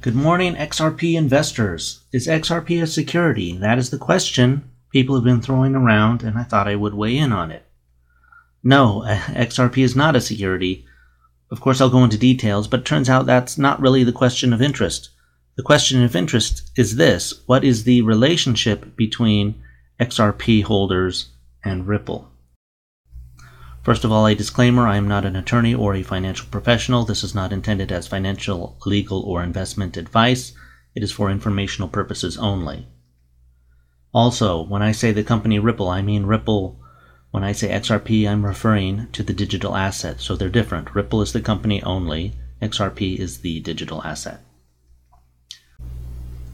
Good morning, XRP investors. Is XRP a security? That is the question people have been throwing around, and I thought I would weigh in on it. No, XRP is not a security. Of course, I'll go into details, but it turns out that's not really the question of interest. The question of interest is this: what is the relationship between XRP holders and Ripple? First of all, a disclaimer: I am not an attorney or a financial professional. This is not intended as financial, legal, or investment advice. It is for informational purposes only. Also, when I say the company Ripple, I mean Ripple. When I say XRP, I'm referring to the digital asset, so they're different. Ripple is the company only. XRP is the digital asset.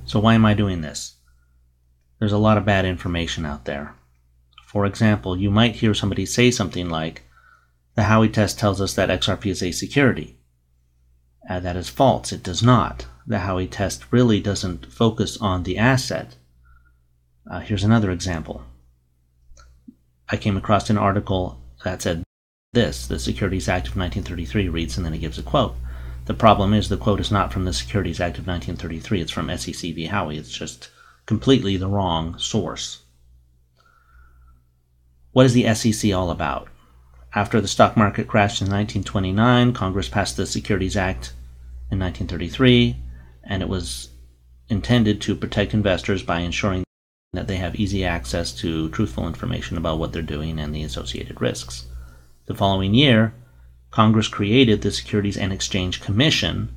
So why am I doing this? There's a lot of bad information out there. For example, you might hear somebody say something like, the Howey test tells us that XRP is a security. That is false. It does not. The Howey test really doesn't focus on the asset. Here's another example. I came across an article that said this: the Securities Act of 1933 reads, and then it gives a quote. The problem is the quote is not from the Securities Act of 1933. It's from SEC v. Howey. It's just completely the wrong source. What is the SEC all about? After the stock market crashed in 1929, Congress passed the Securities Act in 1933, and it was intended to protect investors by ensuring that they have easy access to truthful information about what they're doing and the associated risks. The following year, Congress created the Securities and Exchange Commission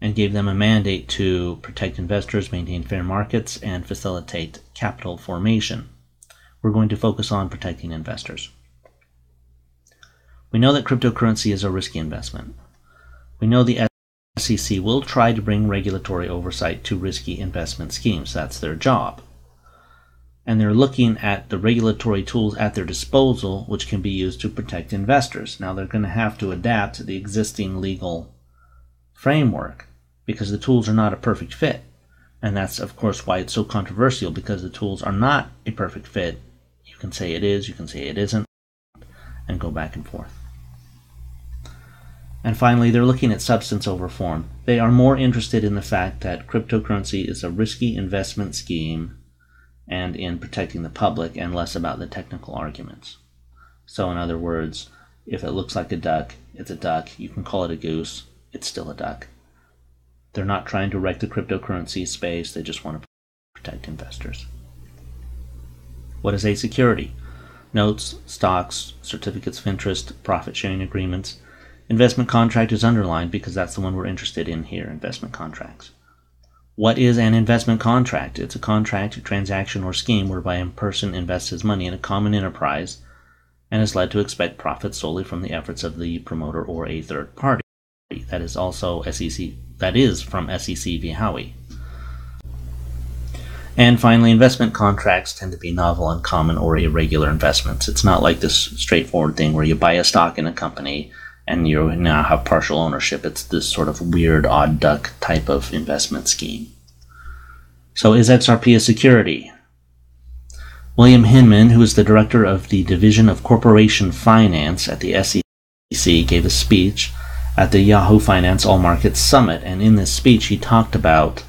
and gave them a mandate to protect investors, maintain fair markets, and facilitate capital formation. We're going to focus on protecting investors. We know that cryptocurrency is a risky investment. We know the SEC will try to bring regulatory oversight to risky investment schemes. That's their job. And they're looking at the regulatory tools at their disposal which can be used to protect investors. Now they're going to have to adapt to the existing legal framework because the tools are not a perfect fit. And that's, of course, why it's so controversial, because the tools are not a perfect fit. You can say it is, you can say it isn't, and go back and forth. And finally, they're looking at substance over form. They are more interested in the fact that cryptocurrency is a risky investment scheme and in protecting the public, and less about the technical arguments. So in other words, if it looks like a duck, it's a duck. You can call it a goose, it's still a duck. They're not trying to wreck the cryptocurrency space, they just want to protect investors. What is a security? Notes, stocks, certificates of interest, profit-sharing agreements. Investment contract is underlined because that's the one we're interested in here, investment contracts. What is an investment contract? It's a contract, a transaction, or scheme whereby a person invests his money in a common enterprise and is led to expect profits solely from the efforts of the promoter or a third party. That is also SEC. That is from SEC v. Howey. And finally, investment contracts tend to be novel, uncommon, or irregular investments. It's not like this straightforward thing where you buy a stock in a company and you now have partial ownership. It's this sort of weird, odd duck type of investment scheme. So is XRP a security? William Hinman, who is the director of the Division of Corporation Finance at the SEC, gave a speech at the Yahoo Finance All Markets Summit, and in this speech he talked about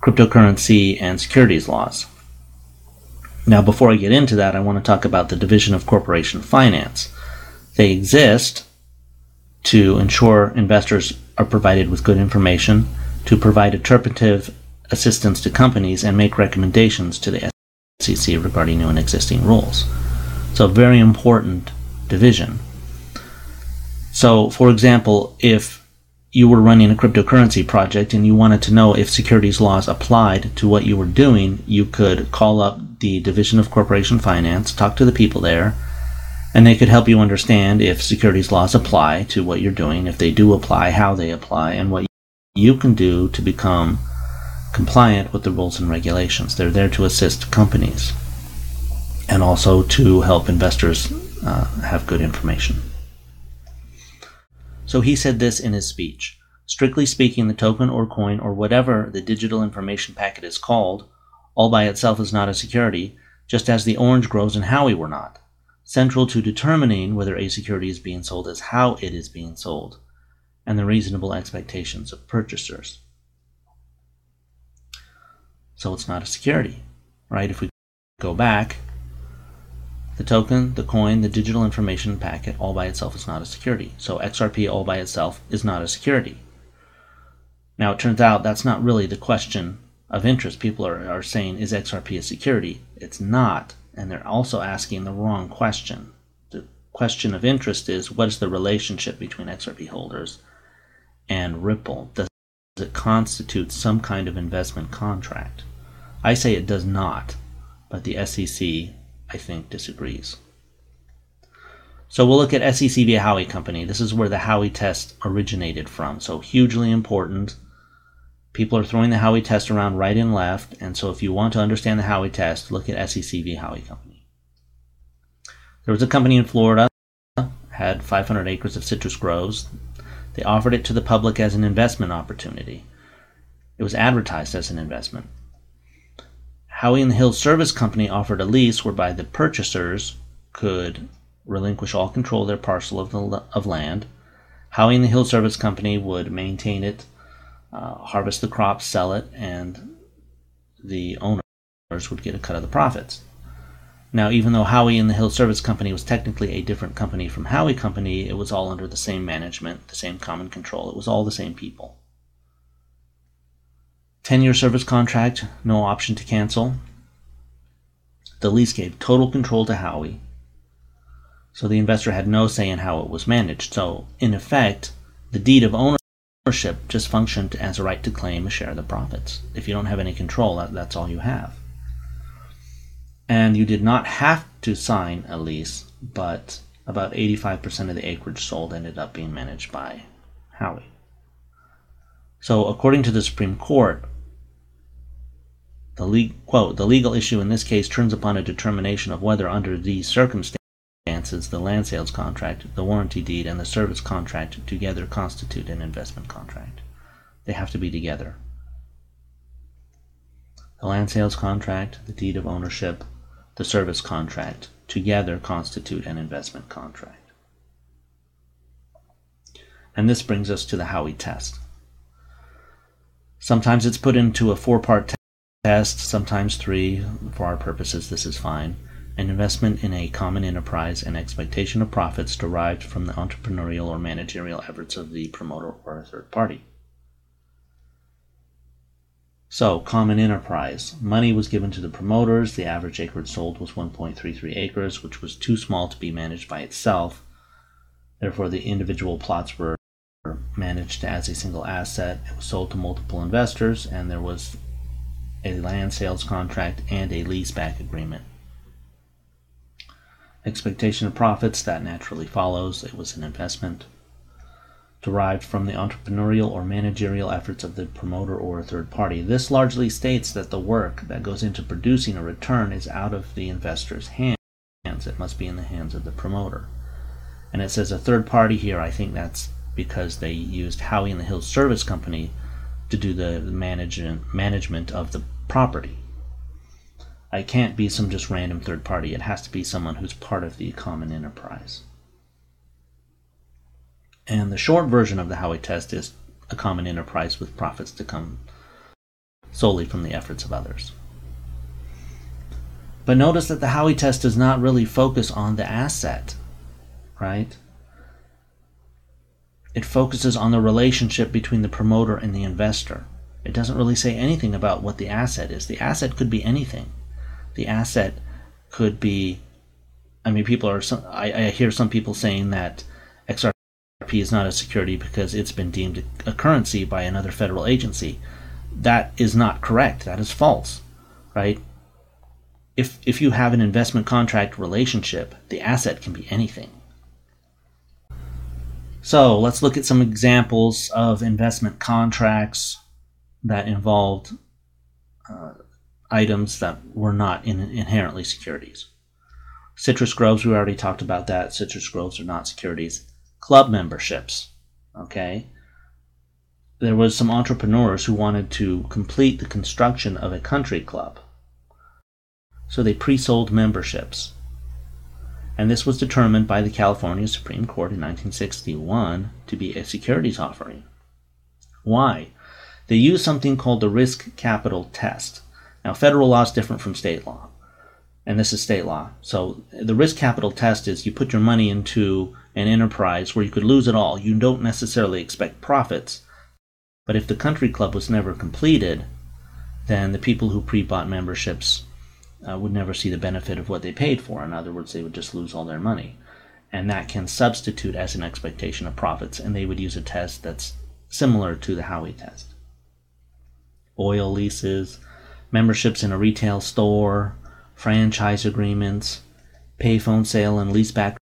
cryptocurrency and securities laws. Now, before I get into that, I want to talk about the Division of Corporation Finance. They exist to ensure investors are provided with good information, to provide interpretive assistance to companies, and make recommendations to the SEC regarding new and existing rules. So, a very important division. So, for example, if you were running a cryptocurrency project and you wanted to know if securities laws applied to what you were doing, you could call up the Division of Corporation Finance, talk to the people there, and they could help you understand if securities laws apply to what you're doing, if they do apply, how they apply, and what you can do to become compliant with the rules and regulations. They're there to assist companies and also to help investors have good information. So he said this in his speech: strictly speaking, the token or coin or whatever the digital information packet is called, all by itself is not a security, just as the orange grows and Howey were not. Central to determining whether a security is being sold is how it is being sold, and the reasonable expectations of purchasers. so it's not a security, right? If we go back, the token, the coin, the digital information packet all by itself is not a security. So XRP all by itself is not a security. Now it turns out that's not really the question of interest. People are saying, is XRP a security? It's not, and they're also asking the wrong question. The question of interest is, what is the relationship between XRP holders and Ripple? Does it constitute some kind of investment contract? I say it does not, but the SEC, I think, disagrees. So we'll look at SEC via Howey Company. This is where the Howey test originated from, so hugely important. People are throwing the Howey test around right and left, and so if you want to understand the Howey test, look at SEC via Howey Company. There was a company in Florida, had 500 acres of citrus groves. They offered it to the public as an investment opportunity. It was advertised as an investment. Howey and the Hill Service Company offered a lease whereby the purchasers could relinquish all control of their parcel of land. Howey and the Hill Service Company would maintain it, harvest the crops, sell it, and the owners would get a cut of the profits. Now, even though Howey and the Hill Service Company was technically a different company from Howey Company, it was all under the same management, the same common control. It was all the same people. 10-year service contract, no option to cancel. The lease gave total control to Howey, so the investor had no say in how it was managed. So, in effect, the deed of ownership just functioned as a right to claim a share of the profits. If you don't have any control, that's all you have. And you did not have to sign a lease, but about 85% of the acreage sold ended up being managed by Howey. So, according to the Supreme Court, the legal issue in this case turns upon a determination of whether under these circumstances the land sales contract, the warranty deed, and the service contract together constitute an investment contract. They have to be together. The land sales contract, the deed of ownership, the service contract together constitute an investment contract. And this brings us to the Howey test. Sometimes it's put into a 4-part test, sometimes 3. For our purposes, this is fine. An investment in a common enterprise and expectation of profits derived from the entrepreneurial or managerial efforts of the promoter or a third party. So, common enterprise. Money was given to the promoters. The average acreage sold was 1.33 acres, which was too small to be managed by itself. Therefore, the individual plots were managed as a single asset. It was sold to multiple investors, and there was a land sales contract and a leaseback agreement. Expectation of profits, that naturally follows. It was an investment derived from the entrepreneurial or managerial efforts of the promoter or a third party. This largely states that the work that goes into producing a return is out of the investor's hands. It must be in the hands of the promoter. And it says a third party here. I think that's because they used Howey and the Hill Service Company to do the management of the property. It can't be some just random third party. It has to be someone who's part of the common enterprise. And the short version of the Howey test is a common enterprise with profits to come solely from the efforts of others. But notice that the Howey test does not really focus on the asset, right? It focuses on the relationship between the promoter and the investor. It doesn't really say anything about what the asset is. The asset could be anything. The asset could be, I hear some people saying that XRP is not a security because it's been deemed a currency by another federal agency. That is not correct. That is false, right? If you have an investment contract relationship, the asset can be anything. So let's look at some examples of investment contracts that involved items that were not inherently securities. Citrus groves, we already talked about that. Citrus groves are not securities. Club memberships, okay? There was some entrepreneurs who wanted to complete the construction of a country club. So they pre-sold memberships. And this was determined by the California Supreme Court in 1961 to be a securities offering. Why? They used something called the risk capital test. Now, federal law is different from state law, and this is state law. So the risk capital test is you put your money into an enterprise where you could lose it all. You don't necessarily expect profits, but if the country club was never completed, then the people who pre-bought memberships would never see the benefit of what they paid for. In other words, they would just lose all their money. And that can substitute as an expectation of profits, and they would use a test that's similar to the Howey test. Oil leases, memberships in a retail store, franchise agreements, payphone sale and leaseback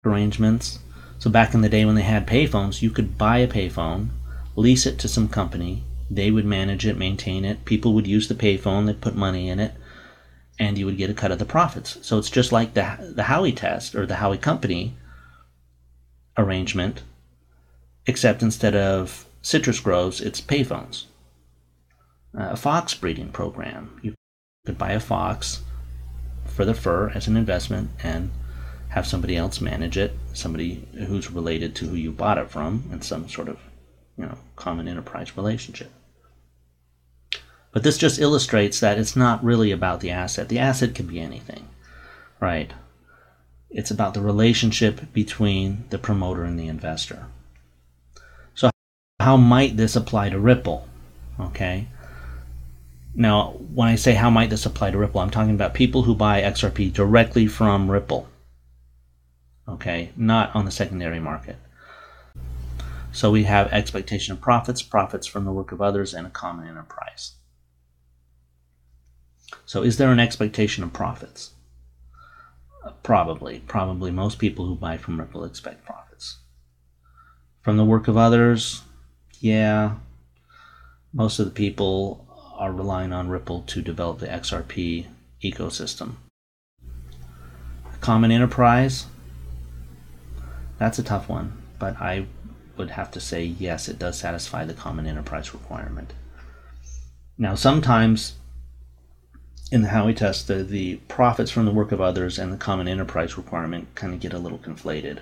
arrangements. So back in the day when they had payphones, you could buy a payphone, lease it to some company, they would manage it, maintain it, people would use the payphone, they'd put money in it, and you would get a cut of the profits. So it's just like the Howey test or the Howey company arrangement, except instead of citrus groves, it's payphones. A fox breeding program. You could buy a fox for the fur as an investment and have somebody else manage it, somebody who's related to who you bought it from in some sort of, common enterprise relationship. But this just illustrates that it's not really about the asset. The asset can be anything, right? It's about the relationship between the promoter and the investor. So how might this apply to Ripple? Okay. Now, when I say how might this apply to Ripple, I'm talking about people who buy XRP directly from Ripple. Okay, not on the secondary market. So we have expectation of profits, profits from the work of others, and a common enterprise. So is there an expectation of profits? Probably. Probably most people who buy from Ripple expect profits. From the work of others, yeah. Most of the people are relying on Ripple to develop the XRP ecosystem. Common enterprise, that's a tough one, but I would have to say yes, it does satisfy the common enterprise requirement. Now, sometimes in the Howey test, the profits from the work of others and the common enterprise requirement kind of get a little conflated.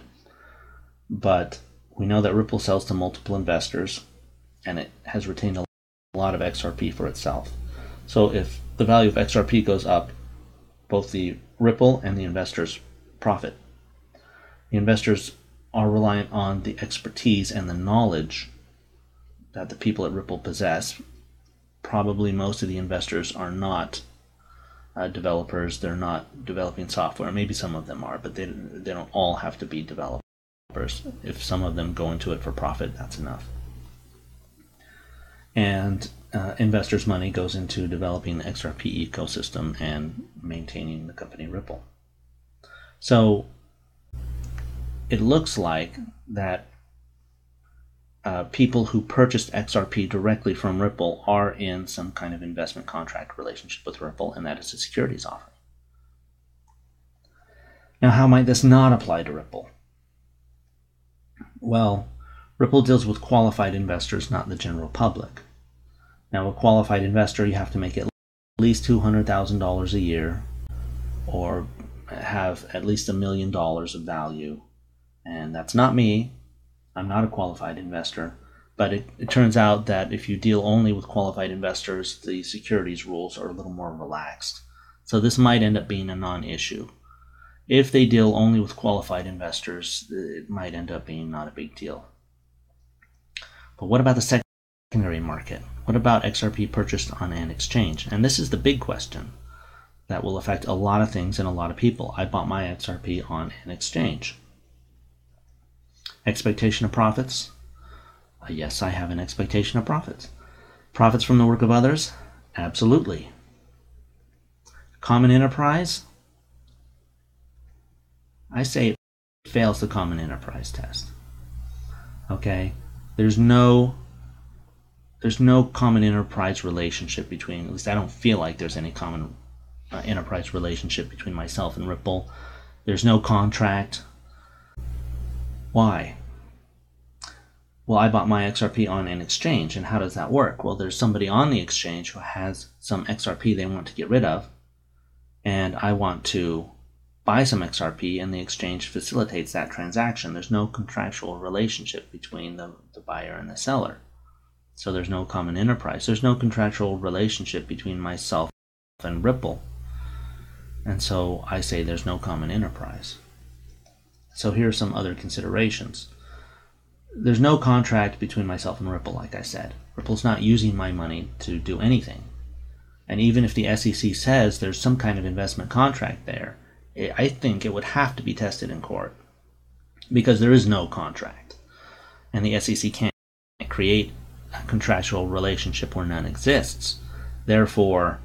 But we know that Ripple sells to multiple investors, and it has retained a lot of XRP for itself. So if the value of XRP goes up, both the Ripple and the investors profit. The investors are reliant on the expertise and the knowledge that the people at Ripple possess. Probably most of the investors are not developers. They're not developing software. Maybe some of them are, but they don't all have to be developers. If some of them go into it for profit, that's enough. And investors' money goes into developing the XRP ecosystem and maintaining the company Ripple. So it looks like that people who purchased XRP directly from Ripple are in some kind of investment contract relationship with Ripple, and that is a securities offering. Now, how might this not apply to Ripple? Well, Ripple deals with qualified investors, not the general public. Now, a qualified investor, you have to make at least $200,000 a year or have at least $1 million of value. And that's not me. I'm not a qualified investor. But it turns out that if you deal only with qualified investors, the securities rules are a little more relaxed. So this might end up being a non-issue. If they deal only with qualified investors, it might end up being not a big deal. But what about the secondary market? What about XRP purchased on an exchange? And this is the big question that will affect a lot of things and a lot of people. I bought my XRP on an exchange. Expectation of profits? Yes, I have an expectation of profits. Profits from the work of others? Absolutely. Common enterprise? I say it fails the common enterprise test. Okay? There's no common enterprise relationship between, at least I don't feel like there's any common enterprise relationship between myself and Ripple. There's no contract. Why? Well, I bought my XRP on an exchange, and how does that work? Well, there's somebody on the exchange who has some XRP they want to get rid of, and I want to buy some XRP, and the exchange facilitates that transaction. There's no contractual relationship between the buyer and the seller. So there's no common enterprise. There's no contractual relationship between myself and Ripple. And so I say there's no common enterprise. So here are some other considerations. There's no contract between myself and Ripple, like I said. Ripple's not using my money to do anything. And even if the SEC says there's some kind of investment contract there, I think it would have to be tested in court because there is no contract. And the SEC can't create a contractual relationship where none exists. Therefore,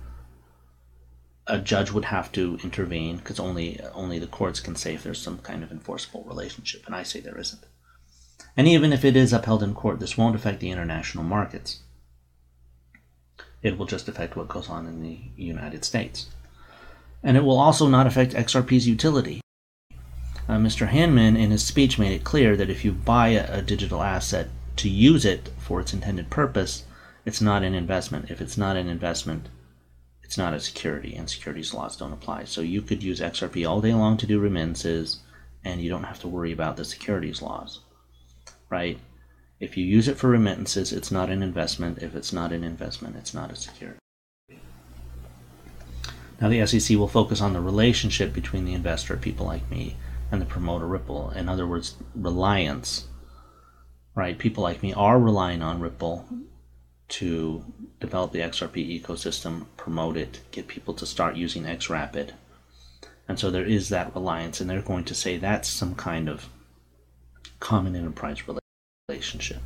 a judge would have to intervene because only the courts can say if there's some kind of enforceable relationship, and I say there isn't. And even if it is upheld in court, this won't affect the international markets. It will just affect what goes on in the United States. And it will also not affect XRP's utility. Mr. Hinman, in his speech, made it clear that if you buy a digital asset to use it for its intended purpose, it's not an investment. If it's not an investment, it's not a security, and securities laws don't apply. So you could use XRP all day long to do remittances, and you don't have to worry about the securities laws, right? If you use it for remittances, it's not an investment. If it's not an investment, it's not a security. Now the SEC will focus on the relationship between the investor, people like me, and the promoter Ripple. In other words, reliance, right? People like me are relying on Ripple to develop the XRP ecosystem, promote it, get people to start using XRapid. And so there is that reliance, and they're going to say that's some kind of common enterprise relationship.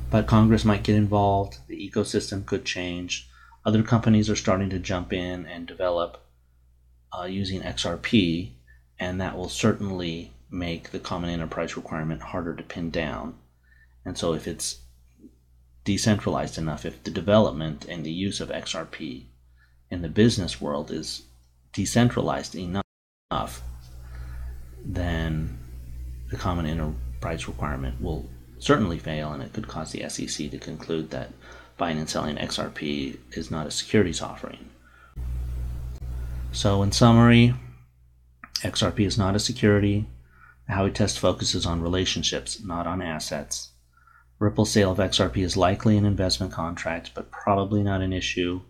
But Congress might get involved, the ecosystem could change. Other companies are starting to jump in and develop using XRP, and that will certainly make the common enterprise requirement harder to pin down. And so if it's decentralized enough, if the development and the use of XRP in the business world is decentralized enough, then the common enterprise requirement will certainly fail, and it could cause the SEC to conclude that buying and selling XRP is not a securities offering. So in summary, XRP is not a security. The Howey test focuses on relationships, not on assets. Ripple's sale of XRP is likely an investment contract, but probably not an issue.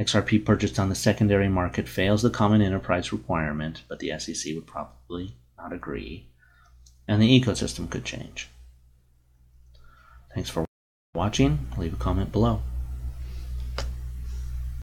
XRP purchased on the secondary market fails the common enterprise requirement, but the SEC would probably not agree. And the ecosystem could change. Thanks for watching. Leave a comment below.